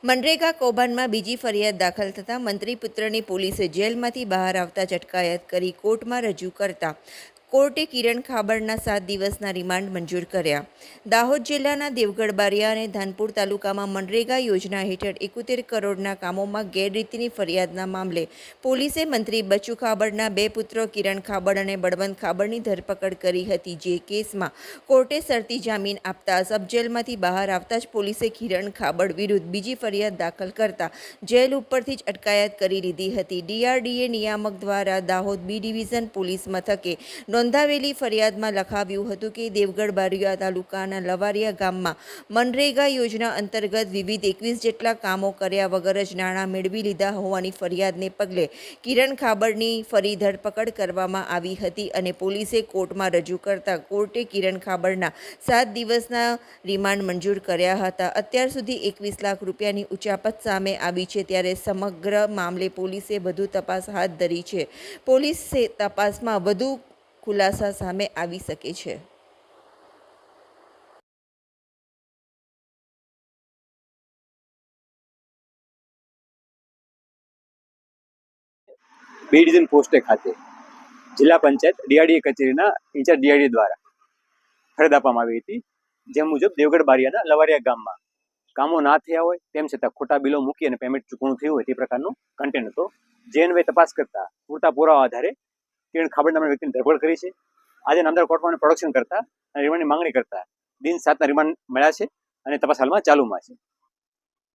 મનરેગા કૌભાંડમાં બીજી ફરિયાદ દાખલ થતાં મંત્રી પુત્રની પોલીસે જેલમાંથી બહાર આવતા જ અટકાયત કરી કોર્ટમાં રજૂ કરતા કોર્ટે કિરણ ખાબડના 7 દિવસના રિમાન્ડ મંજૂર કર્યા. દાહોદ જિલ્લાના દેવગઢ બારિયા અને ધાનપુર તાલુકામાં મનરેગા યોજના હેઠળ 71 કરોડના કામોમાં ગેરરીતિની ફરિયાદના મામલે પોલીસે મંત્રી બચુ ખાબડના 2 પુત્રો કિરણ ખાબડ અને બળવંત ખાબડની ધરપકડ કરી હતી. જે કેસમાં કોર્ટે શરતી જામીન આપતા સબજેલમાંથી બહાર આવતા જ પોલીસે કિરણ ખાબડ વિરુદ્ધ બીજી ફરિયાદ દાખલ કરતા જેલ ઉપરથી જ અટકાયત કરી લીધી હતી. DRDA નિયામક દ્વારા દાહોદ બી ડિવિઝન પોલીસ મથકે નોંધાવેલી ફરિયાદમાં લખાવ્યું હતું કે દેવગઢ બારિયા તાલુકાના લવારિયા ગામમાં મનરેગા યોજના અંતર્ગત વિવિધ 21 જેટલા કામો કર્યા વગર જ નાણાં મેળવી લીધા હોવાની ફરિયાદને પગલે કિરણ ખાબડની ફરી ધરપકડ કરવામાં આવી હતી અને પોલીસે કોર્ટમાં રજૂ કરતા કોર્ટે કિરણ ખાબડના 7 દિવસના રિમાન્ડ મંજૂર કર્યા હતા. અત્યાર સુધી 21 લાખ રૂપિયાની ઉચાપત સામે આવી છે, ત્યારે સમગ્ર મામલે પોલીસે વધુ તપાસ હાથ ધરી છે. પોલીસ તપાસમાં વધુ ખુલાસા સામે આવી શકે છે. બી ડિવિઝન પોસ્ટે ખાતે જિલ્લા પંચાયત DRDA કચેરીના ઇન્ચાર્જ DRDA દ્વારા ફરજ આપવામાં આવી હતી. જે મુજબ દેવગઢ બારિયાના લવારિયા ગામમાં કામો ના થયા હોય તેમ છતાં ખોટા બિલો મૂકી અને પેમેન્ટ ચૂકવણું થયું હોય તે પ્રકારનો કન્ટેન્ટ હતો. જે અન્વયે તપાસ કરતા પૂરતા પુરાવા આધારે કિરણ ખાબડ નામના વ્યક્તિની ધરપકડ કરી છે. આજે નામદાર કોર્ટમાં પ્રોડક્શન કરતા અને રિમાન્ડની માંગણી કરતા દિન 7ના રિમાન્ડ મળ્યા છે અને તપાસ હાલમાં ચાલુમાં છે.